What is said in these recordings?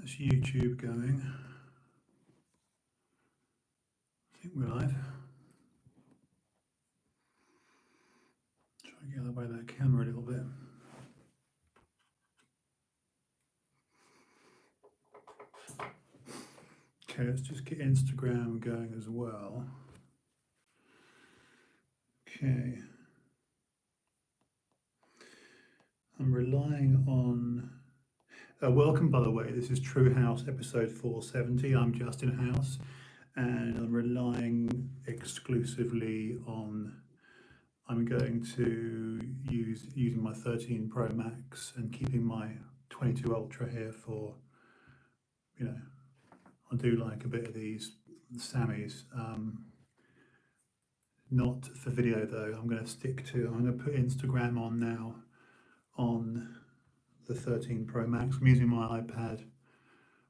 That's YouTube going. I think we're live. Try to get out of the way of that camera a little bit. Okay, let's just get Instagram going as well. Okay. I'm relying on... welcome, by the way. This is TrueHouse episode 470. I'm Justin House, and I'm relying exclusively on... I'm going to using my 13 Pro Max and keeping my 22 Ultra here for, you know, I do like a bit of these Sammys. Not for video though. I'm going to put Instagram on now on the 13 Pro Max. I'm using my iPad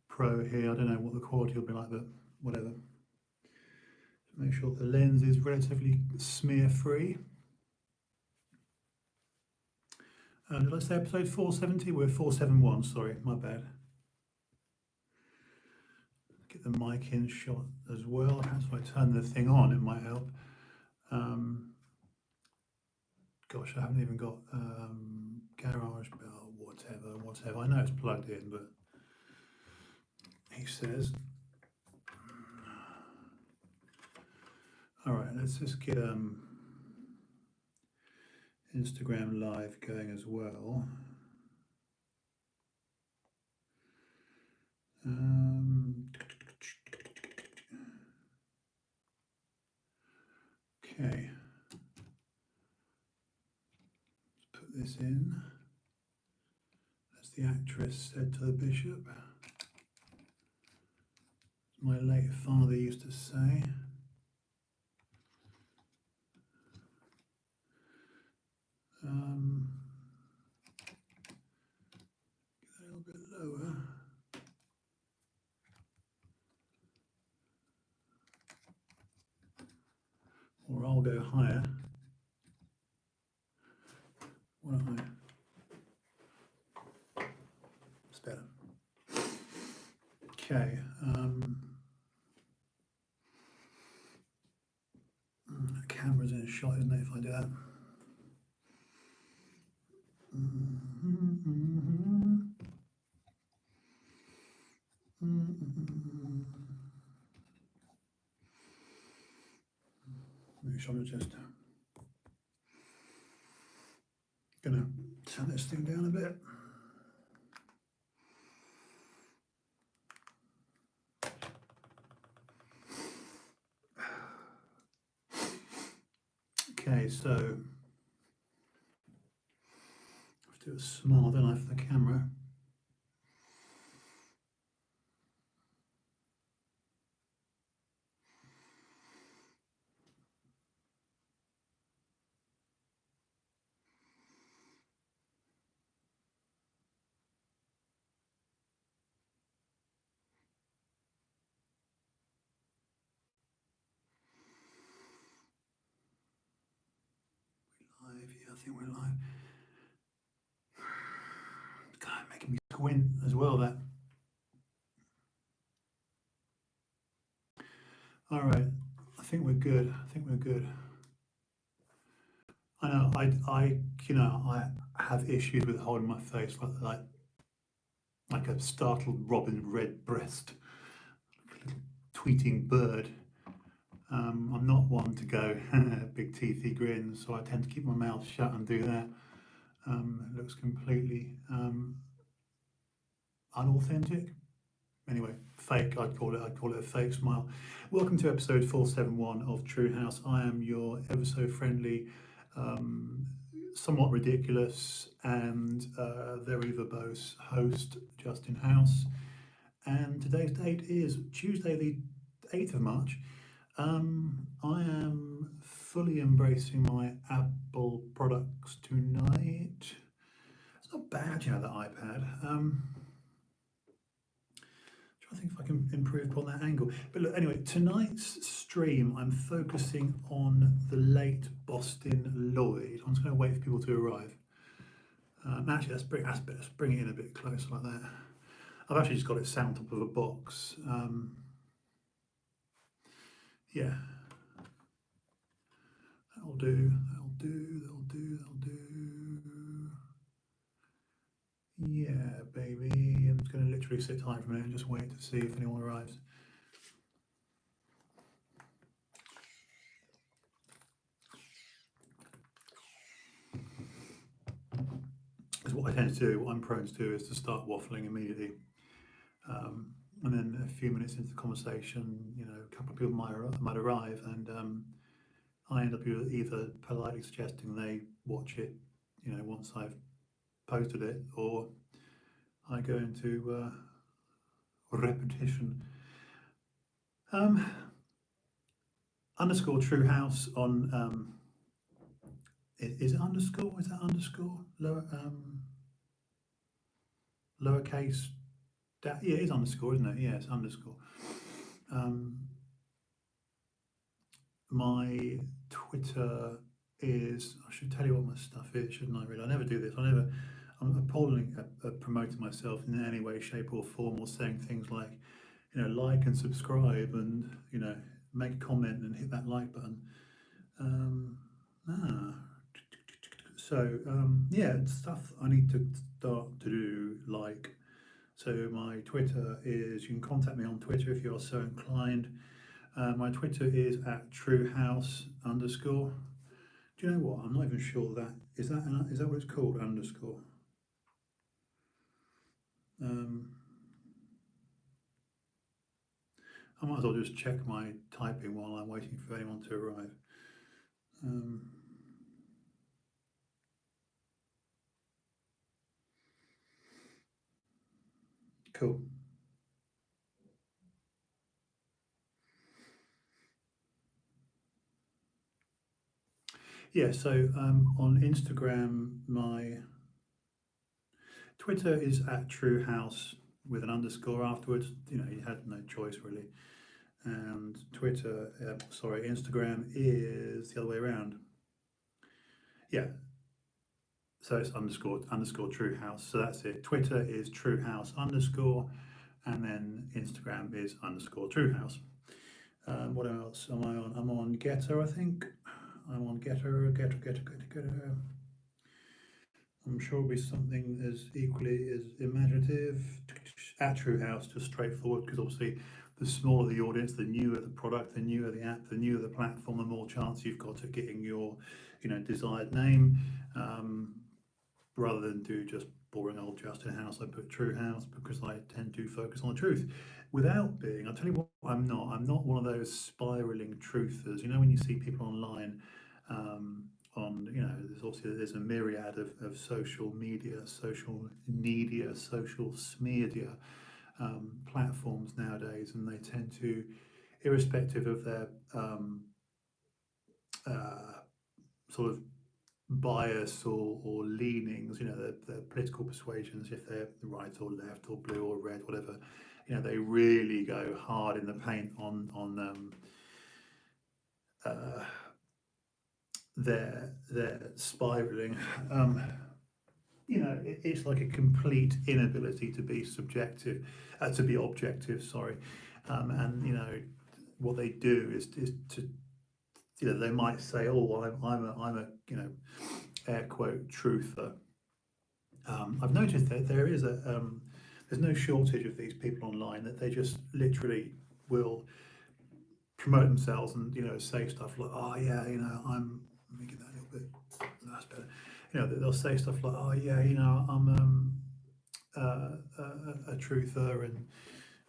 Pro here. I don't know what the quality will be like, but whatever. Make sure the lens is relatively smear free. Did I say episode 470? We're 471, sorry, my bad. Get the mic in shot as well. Perhaps if I turn the thing on, it might help. Gosh, I haven't even got garage bell, whatever. I know it's plugged in, but he says. All right, let's just get Instagram Live going as well. Okay. Let's put this in. As the actress said to the bishop. My late father used to say. Get a little bit lower. Or I'll go higher. What am I? It's better. Okay. The camera's in a shot, isn't it, if I do that? Maybe I'm just gonna turn this thing down a bit. Okay, so let's do a small, don't I, for the camera. Yeah, I think we're live. God, making me squint as well, that. All right, I think we're good. I know, I have issues with holding my face like a startled robin redbreast, like a little tweeting bird. I'm not one to go big teethy grin, so I tend to keep my mouth shut and do that. It looks completely unauthentic. Anyway, fake, I'd call it a fake smile. Welcome to episode 471 of TrueHouse. I am your ever so friendly, somewhat ridiculous and very verbose host, Justin House. And today's date is Tuesday the 8th of March. I am fully embracing my Apple products tonight. It's not bad, you know, the iPad. I think if I can improve upon that angle. But look, anyway, tonight's stream, I'm focusing on the late Boston Lloyd. I'm just going to wait for people to arrive. Actually, let's bring it in a bit closer like that. I've actually just got it sat on top of a box. Yeah, that'll do, that'll do, that'll do, that'll do. Yeah, baby. I'm just going to literally sit tight for a minute and just wait to see if anyone arrives. Because what I tend to do, what I'm prone to do, is to start waffling immediately. And then a few minutes into the conversation, a couple of people might arrive, and I end up either politely suggesting they watch it, once I've posted it, or I go into repetition. Um, underscore TrueHouse on is it underscore? Is that underscore lowercase? Yeah, it is underscore, isn't it? Yeah, it's underscore. My Twitter is. I should tell you what my stuff is, shouldn't I? Really, I never do this. I'm appalling at promoting myself in any way, shape, or form, or saying things like, like and subscribe, and make a comment and hit that like button. Um, ah, so yeah, it's stuff I need to start to do. Like, so my Twitter is. You can contact me on Twitter if you are so inclined. My Twitter is at TrueHouse underscore. Do you know what? I'm not even sure that is that what it's called, underscore. Um, I might as well just check my typing while I'm waiting for anyone to arrive. Um, cool. Yeah, so on Instagram, my Twitter is at TrueHouse with an underscore afterwards. You had no choice really. And Instagram is the other way around. Yeah, so it's underscore TrueHouse. So that's it. Twitter is TrueHouse underscore, and then Instagram is underscore TrueHouse. What else am I on? I'm on Getter, I think. I'm on Getter. I'm sure it'll be something as equally as imaginative. At TrueHouse, just straightforward, because obviously the smaller the audience, the newer the product, the newer the app, the newer the platform, the more chance you've got of getting your, desired name. Rather than do just boring old Justin House, I put TrueHouse because I tend to focus on the truth. Without being, I'll tell you what, I'm not. I'm not one of those spiraling truthers. When you see people online, there's a myriad of social media, social smeardia platforms nowadays, and they tend to, irrespective of their uh, sort of bias or leanings, their political persuasions, if they're right or left or blue or red, whatever, they really go hard in the paint on uh, their spiraling. It's like a complete inability to be subjective, to be objective. Sorry, and what they do is to they might say, oh, well, I'm a air quote truther. I've noticed that there's no shortage of these people online that they just literally will promote themselves and say stuff like, oh yeah, I'm, let me get that a little bit, that's better. They'll say stuff like, oh yeah, I'm a truther, and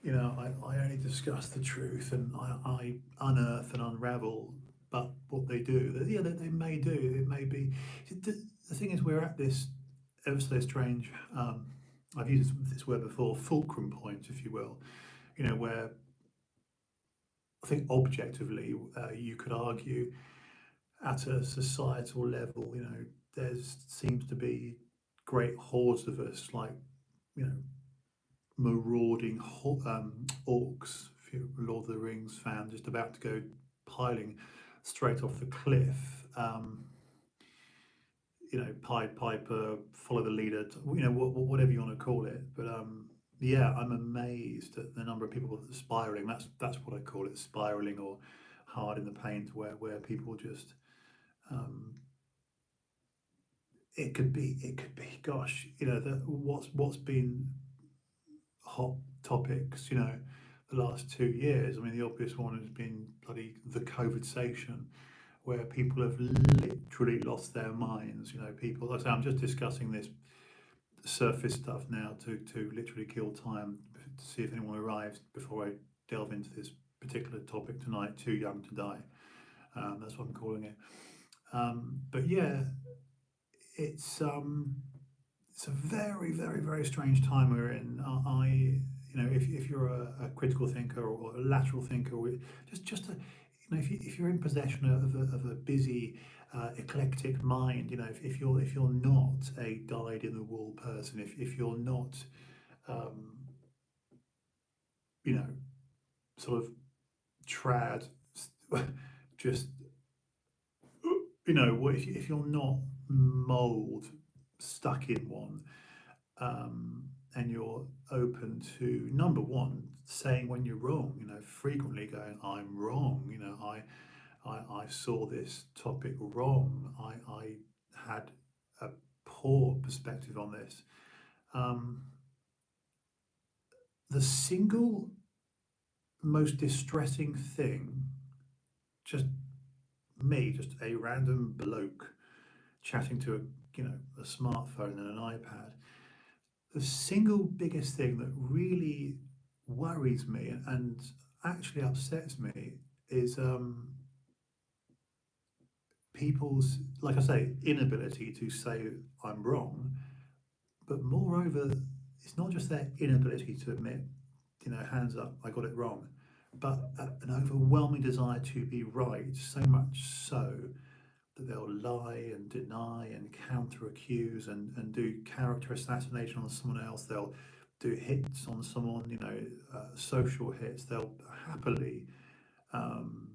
I only discuss the truth, and I unearth and unravel. But what they do, they may do, it may be. The thing is, we're at this ever so strange. I've used this word before, fulcrum point, if you will. Where I think objectively, you could argue at a societal level, there seems to be great hordes of us, like you know, marauding orcs. If you're a Lord of the Rings fan, just about to go piling straight off the cliff. Pied Piper, follow the leader. Whatever you want to call it, but yeah, I'm amazed at the number of people that are spiraling. That's what I call it, spiraling or hard in the paint, where people just um, it could be gosh, what's been hot topics, the last 2 years. I mean, the obvious one has been bloody the COVID-sation, where people have literally lost their minds. People, like I say, I'm just discussing this surface stuff now to literally kill time to see if anyone arrives before I delve into this particular topic tonight. Too young to die. That's what I'm calling it. But yeah, it's um, it's a very, very, very strange time we're in. If you're a critical thinker or a lateral thinker, or just a, if you're in possession of a busy, eclectic mind, if you're not a dyed in the wool person, if you're not, um, you know, sort of trad, just if you're not mold stuck in one, and you're open to number one saying when you're wrong, frequently going I'm wrong, I saw this topic wrong, I had a poor perspective on this. um, the single most distressing thing, just just a random bloke chatting to a smartphone and an iPad, the single biggest thing that really worries me and actually upsets me is people's, like I say, inability to say I'm wrong, but moreover, it's not just their inability to admit, hands up, I got it wrong, but an overwhelming desire to be right, so much so that they'll lie and deny and counter accuse and do character assassination on someone else. They'll do hits on someone, social hits. They'll happily, um,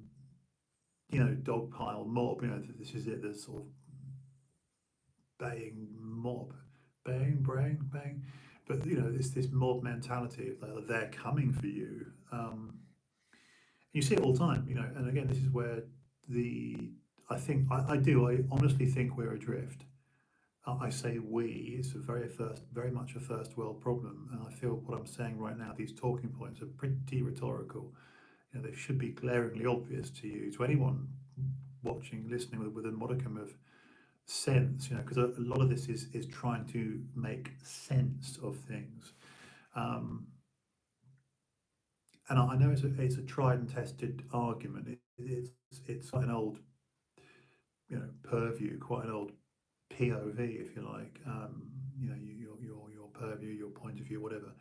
dogpile mob. This is it, the sort of baying mob, bang, bang, bang. But it's this mob mentality of like, they're coming for you. You see it all the time, and again, this is where the I honestly think we're adrift. I say we, it's very much a first world problem. And I feel what I'm saying right now, these talking points are pretty rhetorical. They should be glaringly obvious to you, to anyone watching, listening with a modicum of sense, because a lot of this is trying to make sense of things. Um, and I know it's a tried and tested argument. It's like an old, purview, quite an old POV, if you like. Your purview, your point of view, whatever.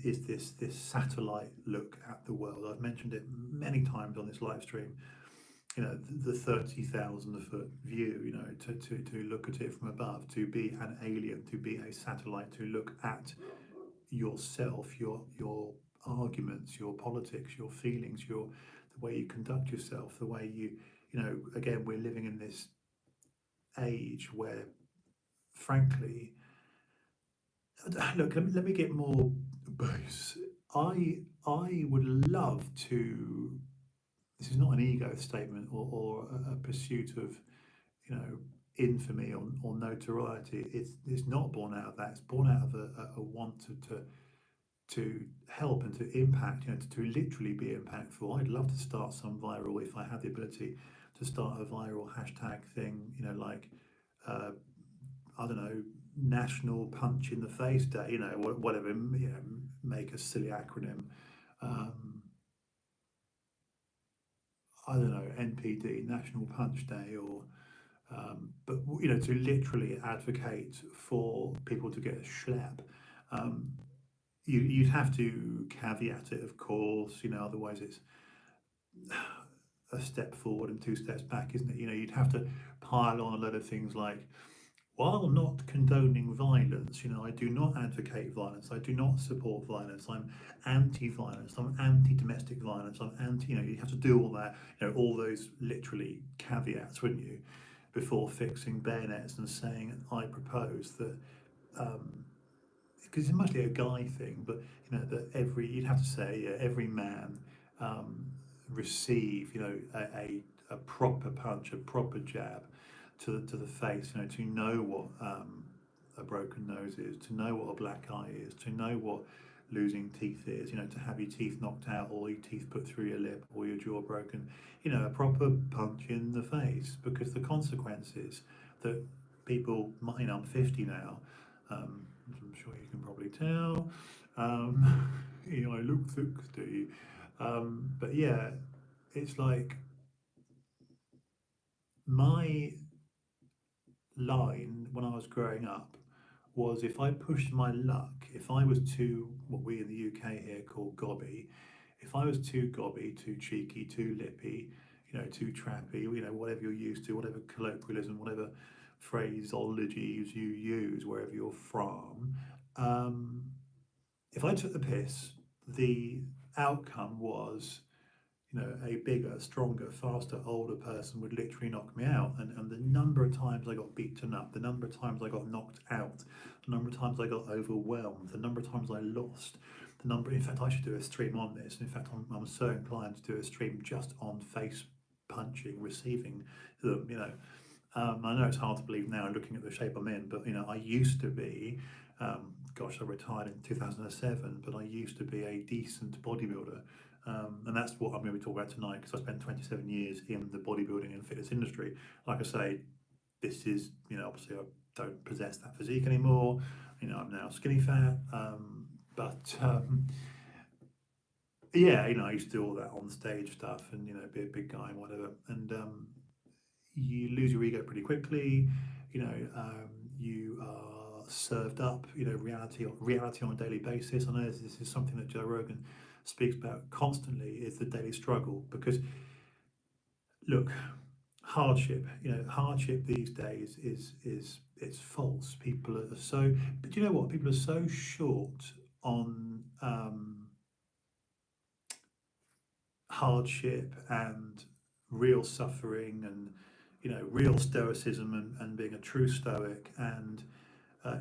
Is this satellite look at the world? I've mentioned it many times on this live stream. The 30,000 foot view. To look at it from above, to be an alien, to be a satellite, to look at yourself, your arguments, your politics, your feelings, the way you conduct yourself, the way again, we're living in this age where, frankly, look, let me get more base. I would love to. This is not an ego statement or a pursuit of infamy or notoriety. It's not born out of that. It's born out of a want to help and to impact. To literally be impactful. I'd love to start some viral if I had the ability to start a viral hashtag thing. Like. Uh, I don't know, National Punch in the Face Day, whatever, make a silly acronym. Um, I don't know, NPD, National Punch Day, or, but, to literally advocate for people to get a schlep. Um, you'd have to caveat it, of course, otherwise it's a step forward and two steps back, isn't it? You'd have to pile on a lot of things like, while not condoning violence, I do not advocate violence. I do not support violence. I'm anti-violence. I'm anti-domestic violence. I'm anti. You have to do all that. All those literally caveats, wouldn't you, before fixing bayonets and saying, "I propose that." Um, because it's mostly a guy thing, but that you'd have to say every man um, receive a proper punch, a proper jab to the face, to know what a broken nose is, to know what a black eye is, to know what losing teeth is, to have your teeth knocked out or your teeth put through your lip or your jaw broken, a proper punch in the face, because the consequences that people, I'm 50 now, as I'm sure you can probably tell, I look thick, but yeah, it's like my line when I was growing up was, if I pushed my luck, if I was too, what we in the UK here call gobby, if I was too gobby, too cheeky, too lippy, too trappy, whatever you're used to, whatever colloquialism, whatever phraseologies you use wherever you're from, um, if I took the piss, the outcome was a bigger, stronger, faster, older person would literally knock me out. And the number of times I got beaten up, the number of times I got knocked out, the number of times I got overwhelmed, the number of times I lost, in fact, I should do a stream on this. In fact, I'm so inclined to do a stream just on face punching, receiving them, I know it's hard to believe now looking at the shape I'm in, but I used to be, gosh, I retired in 2007, but I used to be a decent bodybuilder. And that's what I'm going to be talking about tonight, because I spent 27 years in the bodybuilding and fitness industry. Like I say, this is, obviously I don't possess that physique anymore. I'm now skinny fat. But yeah, I used to do all that on stage stuff and, be a big guy and whatever. And you lose your ego pretty quickly. You are served up, reality on a daily basis. I know this is something that Joe Rogan speaks about constantly, is the daily struggle. Because look, hardship these days is it's false. People are so, but you know what? People are so short on hardship and real suffering and real stoicism and being a true stoic and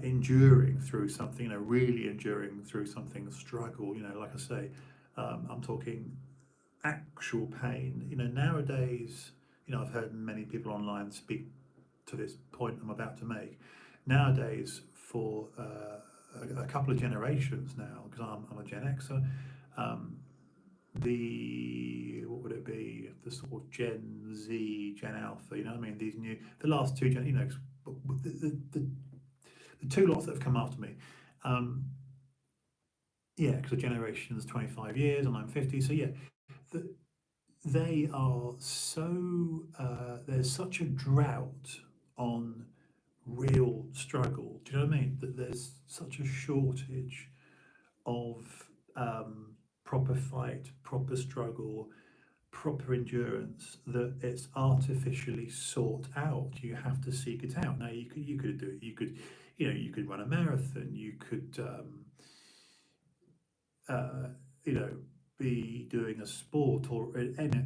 enduring through something, really enduring through something, struggle, like I say, I'm talking actual pain. Nowadays, I've heard many people online speak to this point I'm about to make. Nowadays, for a couple of generations now, because I'm a Gen Xer, um, what would it be, the sort of Gen Z, Gen Alpha, what I mean, the last two the two lots that have come after me, yeah, because the generation's 25 years and I'm 50, so yeah, the, they are so, there's such a drought on real struggle, do you know what I mean, that there's such a shortage of proper fight, proper struggle, proper endurance, that it's artificially sought out. You have to seek it out. Now you could do it. You could run a marathon. You could uh, you know be doing a sport or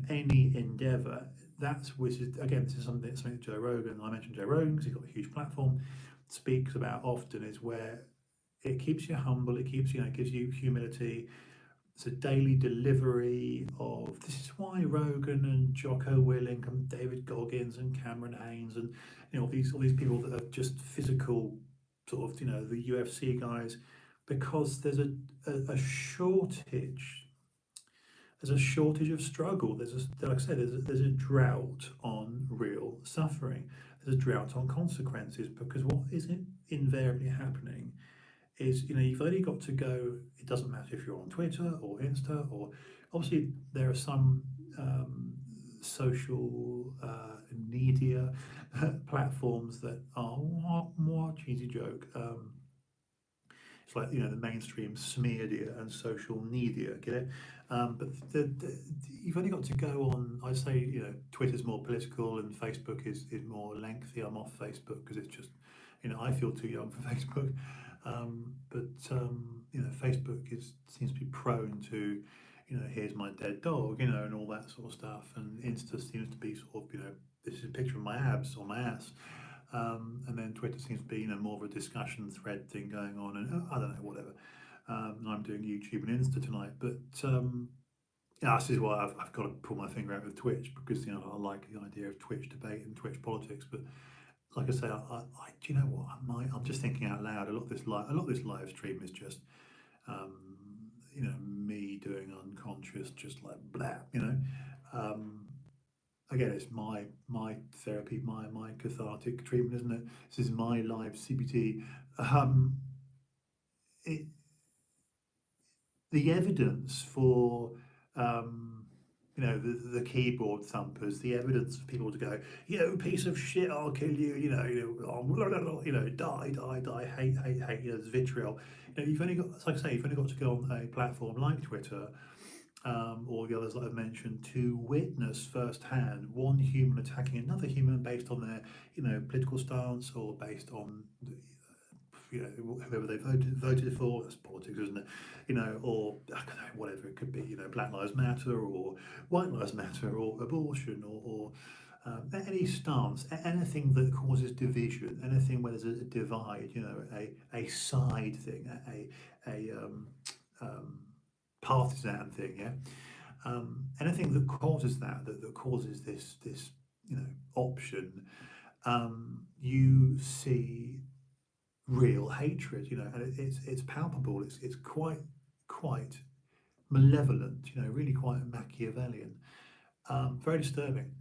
any endeavor. That's which is, again, this is something that Joe Rogan, I mentioned Joe Rogan because he's got a huge platform, speaks about often, is where it keeps you humble. It keeps it gives you humility. It's a daily delivery of. This is why Rogan and Jocko Willink and David Goggins and Cameron Haynes and all these people that are just physical, sort of the UFC guys, because there's a shortage. There's a shortage of struggle. Like I said, there's a drought on real suffering. There's a drought on consequences, because what is invariably happening is, you've only got to go. It doesn't matter if you're on Twitter or Insta, or obviously there are some social media platforms that are more cheesy joke. It's like the mainstream smeardia and social media, get it? But you've only got to go on. I say Twitter's more political and Facebook is more lengthy. I'm off Facebook because it's just I feel too young for Facebook. But Facebook seems to be prone to here's my dead dog, and all that sort of stuff. And Insta seems to be sort of this is a picture of my abs or my ass. And then Twitter seems to be, more of a discussion thread thing going on, and I don't know, whatever. And I'm doing YouTube and Insta tonight, but yeah, this is why I've got to pull my finger out with Twitch, because I like the idea of Twitch debate and Twitch politics. But like I say, do you know what? I'm just thinking out loud. A lot of this live stream is just um, me doing unconscious, just like blah. Um, Again, it's my therapy, my cathartic treatment, isn't it? This is my live CBT. Um, it, the evidence for the keyboard thumpers, the evidence for people to go, piece of shit, I'll kill you, die, die, die, hate, hate, hate, there's vitriol. You've only got, like I say, you've only got to go on a platform like Twitter, or the others that I've mentioned, to witness firsthand one human attacking another human based on their, political stance, or based on, whoever they voted for. That's politics, isn't it? Or I don't know, whatever it could be. Black Lives Matter, or White Lives Matter, or abortion, or any stance, anything that causes division, anything where there's a divide. A side thing, a partisan thing. Yeah. Anything that causes that causes this option. You see real hatred, and it's palpable. It's quite malevolent, really quite Machiavellian, very disturbing.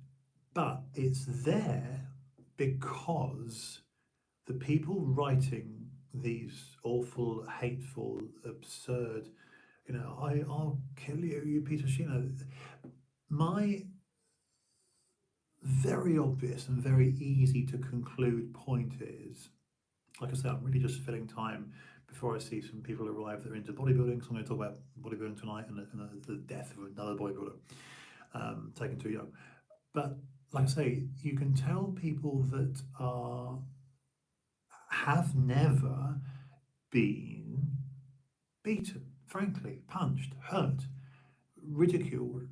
But it's there because the people writing these awful, hateful, absurd, I'll kill you, you piece of shit. My very obvious and very easy to conclude point is, like I said, I'm really just filling time before I see some people arrive that are into bodybuilding. So I'm going to talk about bodybuilding tonight, and the death of another bodybuilder taken too young. But like I say, you can tell people that have never been beaten, frankly, punched, hurt, ridiculed,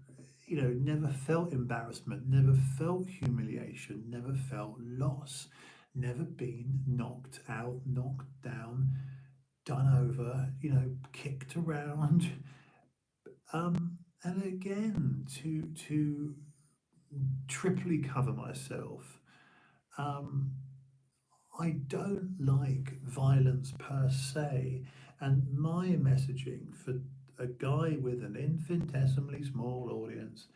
never felt embarrassment, never felt humiliation, never felt loss, never been knocked out, knocked down, done over, kicked around. And again, to triply cover myself, I don't like violence per se, and my messaging for a guy with an infinitesimally small audience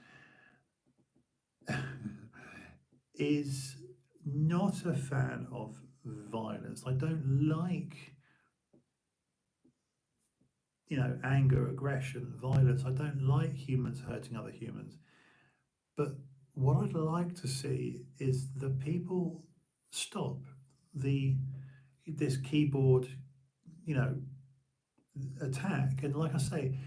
is not a fan of violence. I don't like, anger, aggression, violence. I don't like humans hurting other humans. But what I'd like to see is the people stop this keyboard, attack. And like I say,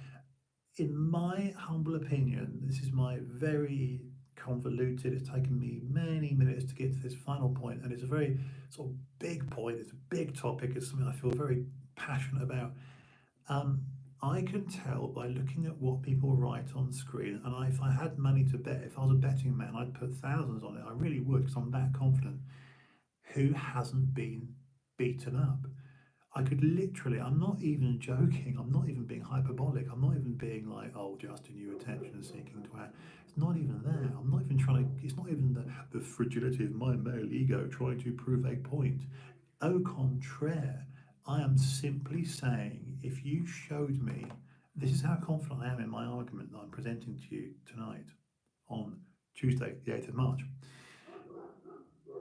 in my humble opinion, this is my very convoluted, it's taken me many minutes to get to this final point, and it's a very sort of big point, it's a big topic, it's something I feel very passionate about. I can tell by looking at what people write on screen, and if I had money to bet, if I was a betting man, I'd put thousands on it. I really would, because I'm that confident. Who hasn't been beaten up? I could literally, I'm not even joking, I'm not even being hyperbolic, I'm not even being like, oh, Justin, you attention seeking twat. It's not even there. I'm not even trying to, it's not even the fragility of my male ego trying to prove a point. Au contraire, I am simply saying, if you showed me, this is how confident I am in my argument that I'm presenting to you tonight on Tuesday, the 8th of March.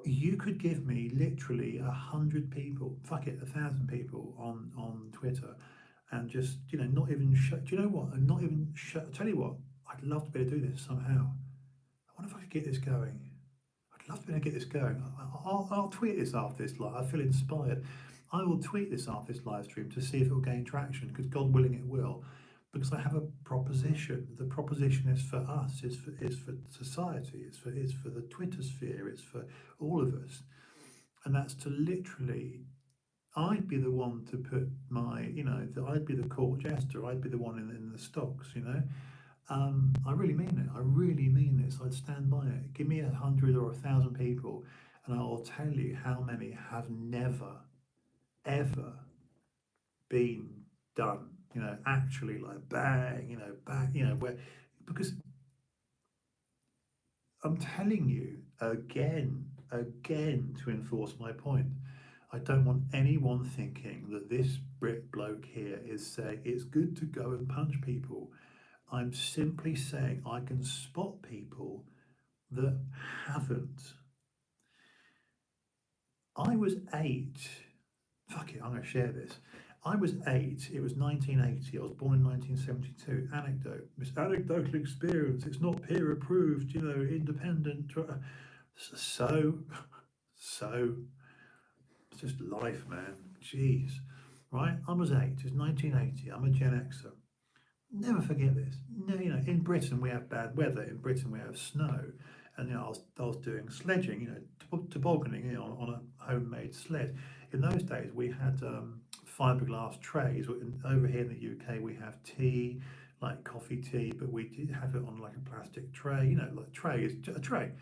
You could give me literally 100 people, fuck it, 1,000 people on Twitter, and just, not even do you know what? And not even tell you what, I'd love to be able to do this somehow. I wonder if I could get this going. I'd love to be able to get this going. I'll tweet this after this live. I feel inspired. I will tweet this after this live stream to see if it will gain traction, because God willing it will, because I have a proposition. The proposition is for us, is for society, it's for the Twitter sphere, it's for all of us. And that's to literally, I'd be the one to put my, I'd be the court jester, I'd be the one in the stocks, I really mean it. I really mean this. I'd stand by it. Give me 100 or 1,000 people, And I'll tell you how many have never, ever been done. Actually, like bang, bang, where, because I'm telling you again to enforce my point. I don't want anyone thinking that this Brit bloke here is saying it's good to go and punch people. I'm simply saying I can spot people that haven't. I was 8. Fuck it, I'm going to share this. I was 8. It was 1980. I was born in 1972. Anecdote. This anecdotal experience. It's not peer approved, independent. So, so, it's just life, man. Jeez. Right? I was 8. It was 1980. I'm a Gen Xer. Never forget this. No, in Britain we have bad weather. In Britain we have snow, and I was doing sledging, tobogganing, on a homemade sled. In those days we had fiberglass trays. Over here in the UK we have tea, like coffee tea, but we did have it on like a plastic tray. Like tray is a tray,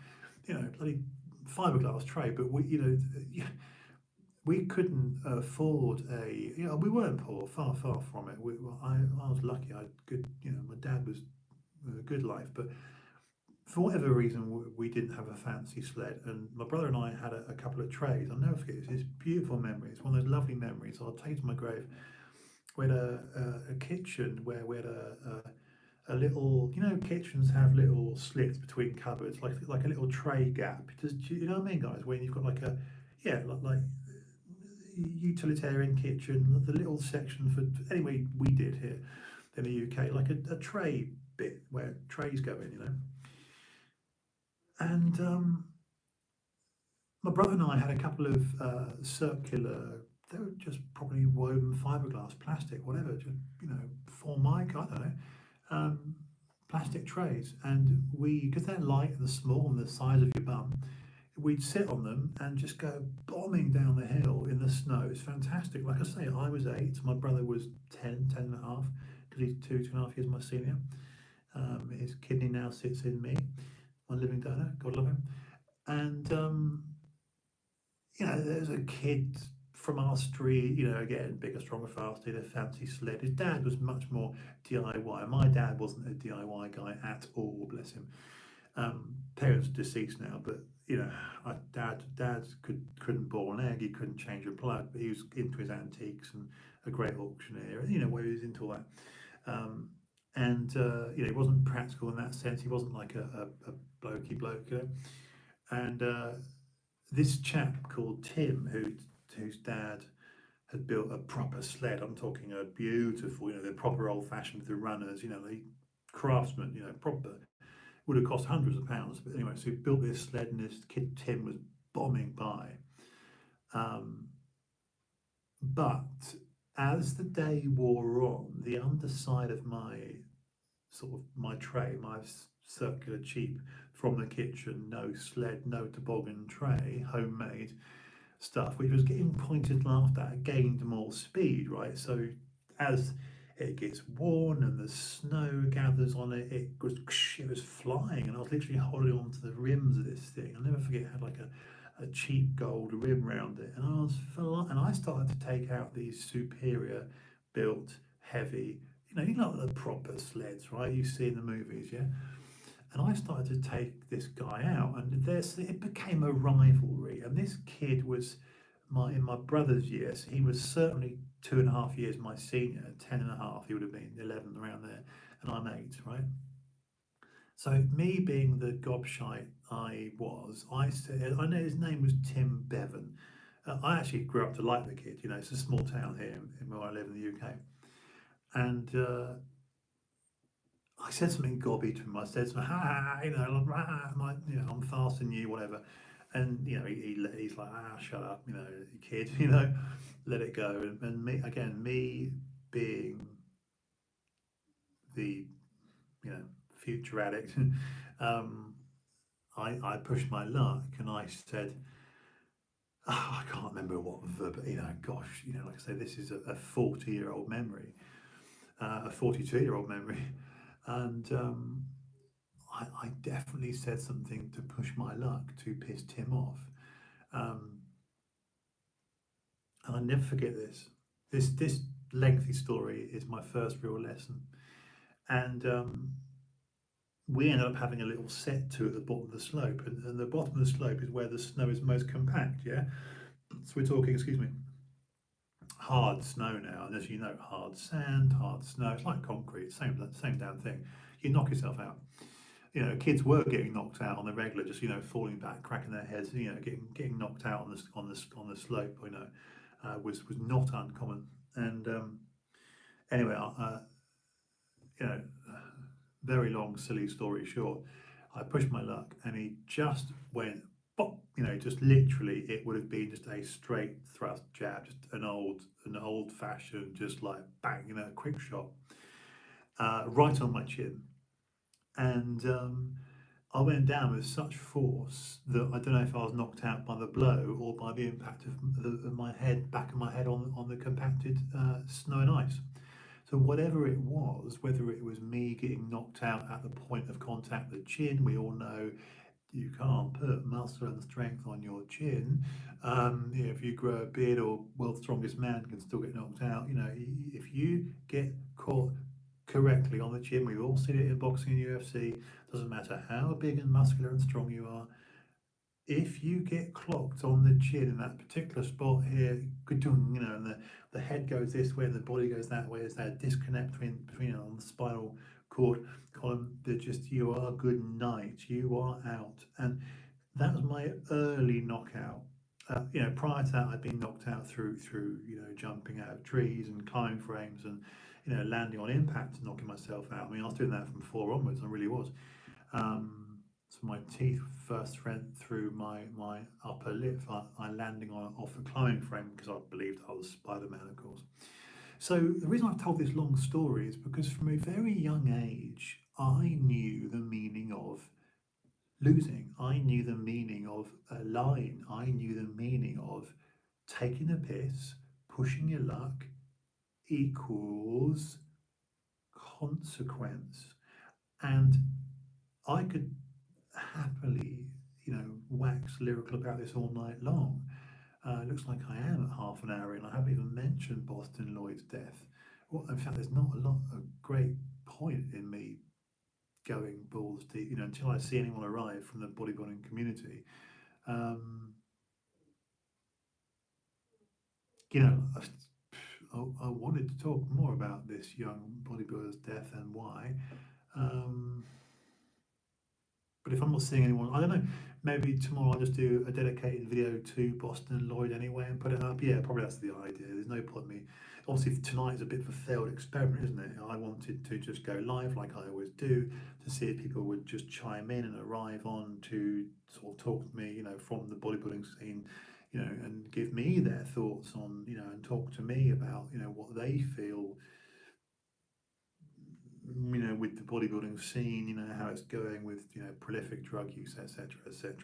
bloody fiberglass tray. But we couldn't afford we weren't poor, far from it. I was lucky. I had good, my dad was a good life, but for whatever reason, we didn't have a fancy sled. And my brother and I had a couple of trays. I'll never forget this. It's beautiful memories. One of those lovely memories I'll take to my grave. We had a kitchen where we had a little, kitchens have little slits between cupboards, like a little tray gap. Do you know what I mean, guys? When you've got like a, yeah, like utilitarian kitchen, the little section for, anyway, we did here in the UK, like a tray bit where trays go in. And my brother and I had a couple of circular, they were just probably woven fiberglass, plastic, whatever, just, for mic, I don't know, plastic trays. And because they're light and small and the size of your bum, we'd sit on them and just go bombing down the hill in the snow. It's fantastic. Like I say, I was 8, my brother was 10 and a half, because he's 2.5 years my senior. His kidney now sits in me, my living donor, God love him. And, there's a kid from our street, again, bigger, stronger, faster, in a fancy sled. His dad was much more DIY. My dad wasn't a DIY guy at all, bless him. Parents deceased now, but dad couldn't boil an egg, he couldn't change a plug, but he was into his antiques and a great auctioneer, where he was into all that. He wasn't practical in that sense. He wasn't like a blokey bloke, And this chap called Tim, whose dad had built a proper sled. I'm talking a beautiful, the proper old-fashioned with the runners, the craftsman, proper. Would have cost hundreds of pounds, but anyway, so he built this sled, and this kid Tim was bombing by. But as the day wore on, the underside of my tray, my circular cheap from the kitchen, no sled, no toboggan tray, homemade stuff, which was getting pointed, laughed at, gained more speed, right? So as it gets worn and the snow gathers on it, it was flying, and I was literally holding on to the rims of this thing. I'll never forget, it had like a cheap gold rim around it, and I started to take out these superior built, heavy, the proper sleds, right? You see in the movies, yeah. And I started to take this guy out, and it became a rivalry. And this kid was in my brother's years. He was certainly 2.5 years my senior, 10 and a half. He would have been 11, around there, and I'm 8, right? So me being the gobshite I said, I know his name was Tim Bevan. I actually grew up to like the kid. It's a small town here where I live in the UK, and I said something gobby to him. I said something, I'm faster than you, whatever. And he's like, shut up, kid, let it go. And me being the future addict, I pushed my luck, and I said, I can't remember what verb, gosh, like I say, this is a 40-year-old memory, a 42-year-old memory. And I definitely said something to push my luck, to piss Tim off. Um, and I never forget this. This lengthy story is my first real lesson. And we ended up having a little set to at the bottom of the slope, and the bottom of the slope is where the snow is most compact. Yeah, so we're talking, excuse me, hard snow now, and as you know, hard sand, hard snow. It's like concrete, same damn thing. You knock yourself out. You know, kids were getting knocked out on the regular, just falling back, cracking their heads. Getting knocked out on the slope. Was not uncommon. And anyway, you know, very long, silly story short, I pushed my luck, and he just went pop. Just literally, it would have been just a straight thrust jab, just an old fashioned, just like bang, quick shot, right on my chin. And I went down with such force that I don't know if I was knocked out by the blow or by the impact of my head, back of my head on the compacted snow and ice. So whatever it was, whether it was me getting knocked out at the point of contact, the chin, we all know you can't put muscle and strength on your chin. If you grow a beard, or world's strongest man can still get knocked out. If you get caught correctly on the chin, we've all seen it in boxing and UFC. Doesn't matter how big and muscular and strong you are, if you get clocked on the chin in that particular spot here, and the head goes this way and the body goes that way, there's that disconnect between on the spinal cord column, that just, you are good night, you are out. And that was my early knockout. Prior to that, I'd been knocked out through jumping out of trees and climbing frames, and landing on impact and knocking myself out. I mean, I was doing that from four onwards. I really was. So my teeth first went through my upper lip. I landing off a climbing frame because I believed I was Spider-Man, of course. So the reason I've told this long story is because from a very young age, I knew the meaning of losing. I knew the meaning of a line. I knew the meaning of taking the piss, pushing your luck equals consequence. And I could happily, wax lyrical about this all night long. It looks like I am at half an hour in. I haven't even mentioned Boston Lloyd's death. Well, in fact, there's not a lot of great point in me going balls deep, until I see anyone arrive from the bodybuilding community. Um, I wanted to talk more about this young bodybuilder's death and why. Um, But if I'm not seeing anyone, I don't know, maybe tomorrow I'll just do a dedicated video to Boston and Lloyd anyway and put it up. Yeah, probably that's the idea. There's no point me. Obviously, tonight is a bit of a failed experiment, isn't it? I wanted to just go live like I always do, to see if people would just chime in and arrive on to sort of talk to me, from the bodybuilding scene, and give me their thoughts on, and talk to me about, what they feel, with the bodybuilding scene, how it's going with, prolific drug use, etc., etc.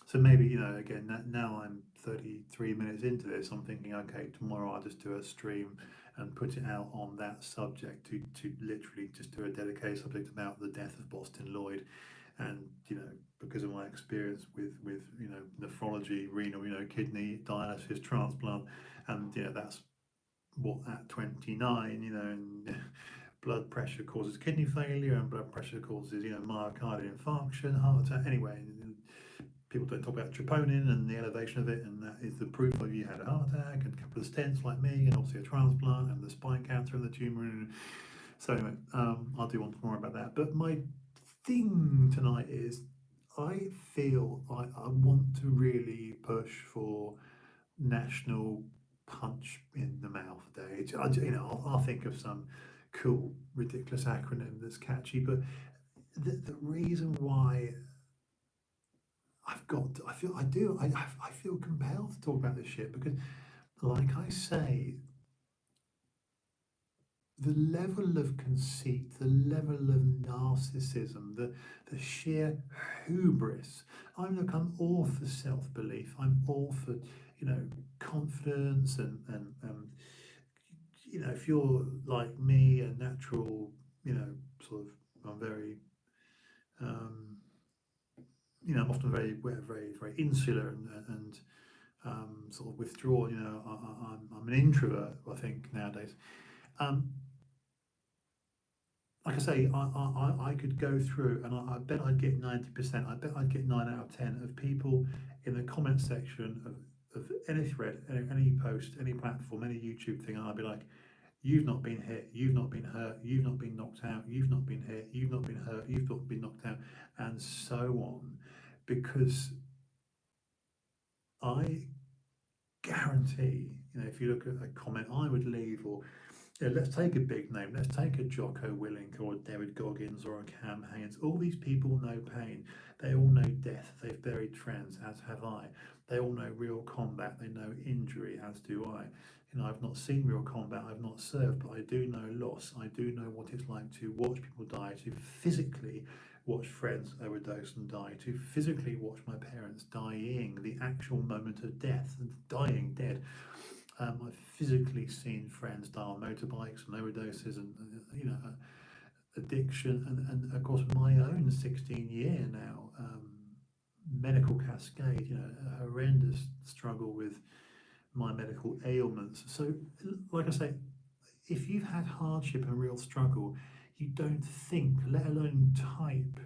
So maybe, again, now I'm 33 minutes into this, I'm thinking, okay, tomorrow I'll just do a stream and put it out on that subject, to literally just do a dedicated subject about the death of Boston Lloyd. And, because of my experience with nephrology, renal, kidney, dialysis, transplant, and, that's what, at 29, and blood pressure causes kidney failure, and blood pressure causes, myocardial infarction, heart attack. Anyway, people don't talk about troponin and the elevation of it, and that is the proof of you had a heart attack and a couple of stents like me, and obviously a transplant and the spine cancer and the tumor. And so anyway, I'll do one more about that. But my thing tonight is, I feel I want to really push for National Punch in the Mouth Day. I'll think of some cool, ridiculous acronym that's catchy, but the reason why I feel compelled to talk about this shit, because, like I say, the level of conceit, the level of narcissism, the sheer hubris. I'm all for self-belief. I'm all for, confidence, and if you're like me, a natural, sort of, I'm very, I'm often very insular and sort of withdrawn. I'm an introvert, I think, nowadays. Um, like I say, I could go through and I bet I'd get 90%, I bet I'd get 9 out of 10 of people in the comment section of any thread, any post, any platform, any YouTube thing, and I'd be like, you've not been hit, you've not been hurt, you've not been knocked out, you've not been hit, you've not been hurt, you've not been knocked out, and so on. Because I guarantee, if you look at a comment I would leave, or let's take a big name. Let's take a Jocko Willink or a David Goggins or a Cam Haynes. All these people know pain. They all know death. They've buried friends, as have I. They all know real combat. They know injury, as do I. I've not seen real combat. I've not served, but I do know loss. I do know what it's like to watch people die, to physically watch friends overdose and die, to physically watch my parents dying, the actual moment of death, and dying dead. I've physically seen friends die on motorbikes and overdoses and addiction, and of course my own 16-year now medical cascade, a horrendous struggle with my medical ailments. So, like I say, if you've had hardship and real struggle, you don't think, let alone type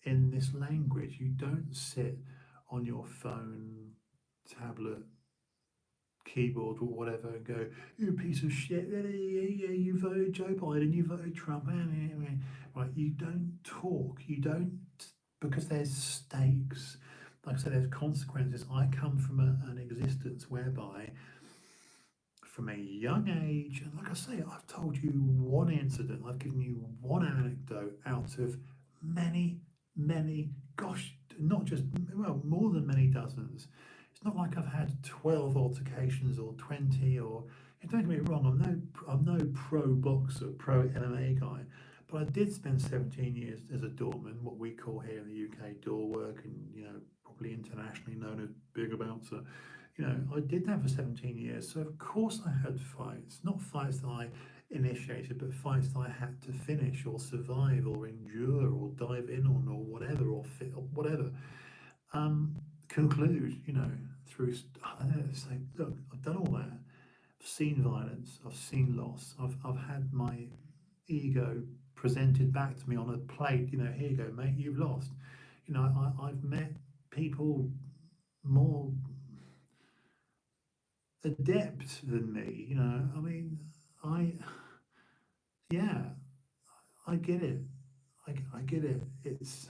in this language. You don't sit on your phone, tablet, keyboard or whatever and go, you piece of shit, yeah, you voted Joe Biden, you voted Trump, right? You don't talk, you don't, because there's stakes. Like I said, there's consequences. I come from an existence whereby from a young age, and like I say, I've told you one incident, I've given you one anecdote out of many, many, gosh, not just, well, more than many dozens. It's not like I've had 12 altercations or 20 or, don't get me wrong, I'm no pro boxer, pro MMA guy, but I did spend 17 years as a doorman, what we call here in the UK door work, and probably internationally known as bigger bouncer. I did that for 17 years, so of course I had fights, not fights that I initiated, but fights that I had to finish or survive or endure or dive in on or whatever, or fit or whatever. Conclude, through, say, look, I've done all that. I've seen violence, I've seen loss, I've had my ego presented back to me on a plate, here you go, mate, you've lost. I've met people more adept than me. I mean, I, yeah, I get it. I get it. It's,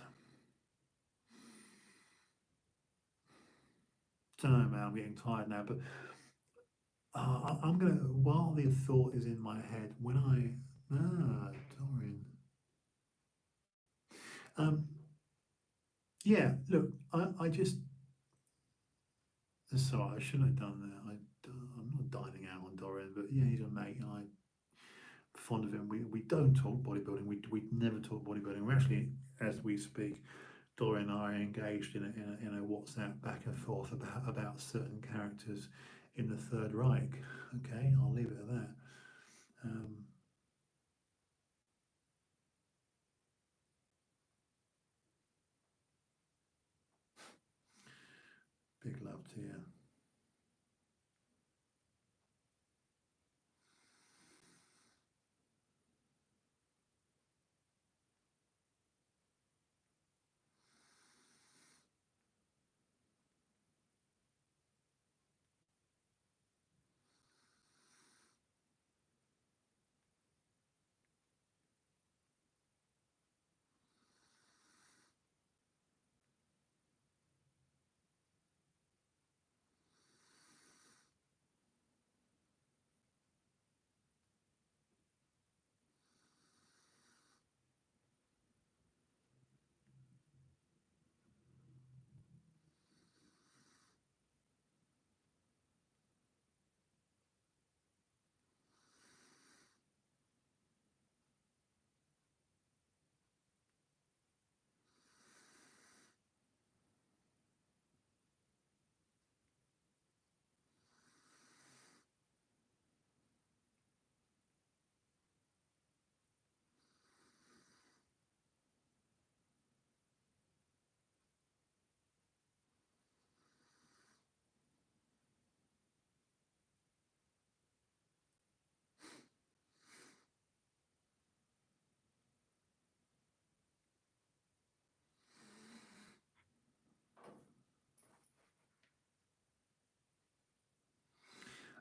I don't know, man, I'm getting tired now, but I'm gonna, while the thought is in my head, Dorian. Um, yeah, look, I just, sorry, I shouldn't have done that. I'm not dining out on Dorian, but yeah, he's a mate, and I'm fond of him. We don't talk bodybuilding. We never talk bodybuilding. We're actually, as we speak, Dorian and I are engaged in a WhatsApp back and forth about certain characters in the Third Reich. Okay, I'll leave it at that. Um, big love to you.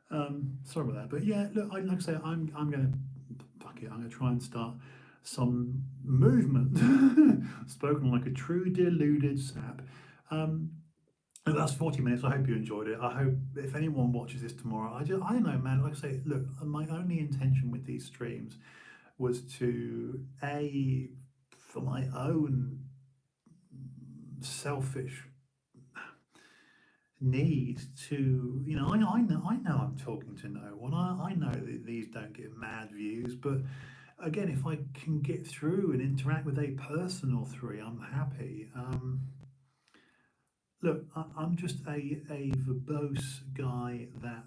Sorry about that, but yeah, look, like I say, I'm gonna fuck it. I'm gonna try and start some movement. Spoken like a true deluded sap. Um, and that's 40 minutes. I hope you enjoyed it. I hope if anyone watches this tomorrow, I don't know, man. Like I say, look, my only intention with these streams was to for my own selfish need to, I know I'm talking to no one. I know that these don't get mad views, but again, if I can get through and interact with a person or three, I'm happy. Look, I'm just a verbose guy that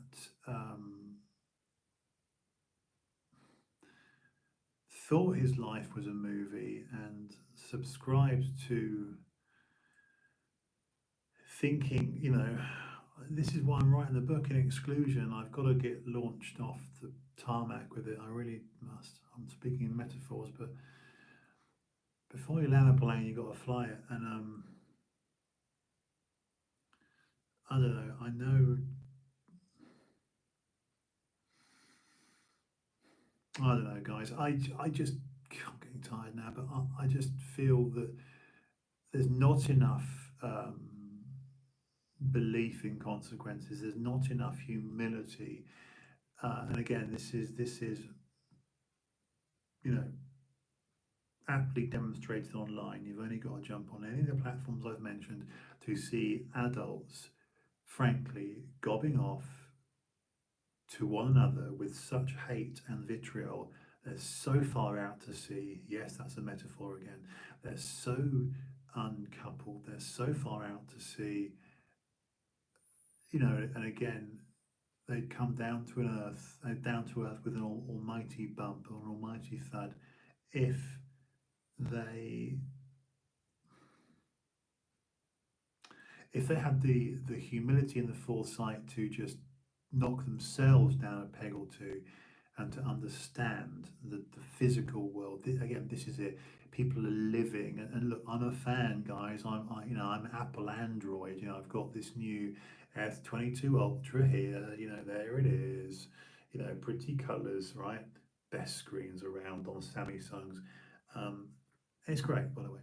thought his life was a movie and subscribed to thinking, this is why I'm writing the book in exclusion. I've got to get launched off the tarmac with it. I really must. I'm speaking in metaphors, but before you land a plane, you've got to fly it. And I don't know. I don't know, guys. I just, I'm getting tired now, but I just feel that there's not enough belief in consequences. There's not enough humility. And again, this is you know aptly demonstrated online. You've only got to jump on any of the platforms I've mentioned to see adults, frankly, gobbing off to one another with such hate and vitriol. They're so far out to sea. Yes, that's a metaphor again. They're so uncoupled. They're so far out to sea. And again, they'd come down to an earth, down to earth with an almighty bump or an almighty thud if they had the humility and the foresight to just knock themselves down a peg or two and to understand the physical world. Again, this is it. People are living, and look, I'm a fan, guys. I'm Apple Android. I've got this new S22 Ultra here. There it is. Pretty colours, right? Best screens around on Samsung's. Um, it's great, by the way.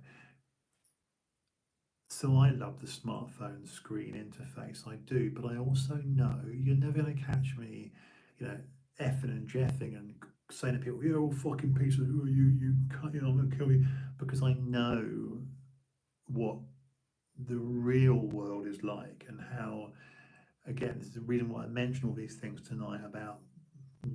So I love the smartphone screen interface. I do, but I also know you're never going to catch me, effing and jeffing and saying to people, "You're all fucking pieces. You can't. I'm gonna kill you," because I know what the real world is like and how. Again, this is the reason why I mention all these things tonight about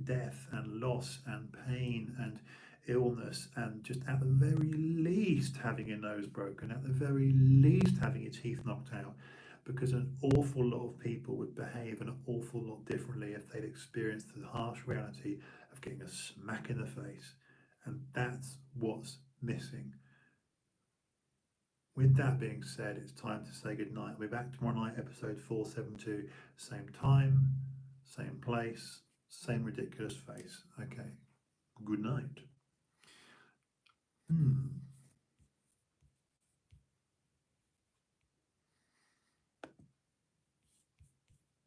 death and loss and pain and illness, and just at the very least having your nose broken, at the very least having your teeth knocked out, because an awful lot of people would behave an awful lot differently if they'd experienced the harsh reality of getting a smack in the face. And that's what's missing. With that being said, it's time to say goodnight. I'll be back tomorrow night, episode 472, same time, same place, same ridiculous face. Okay, good night.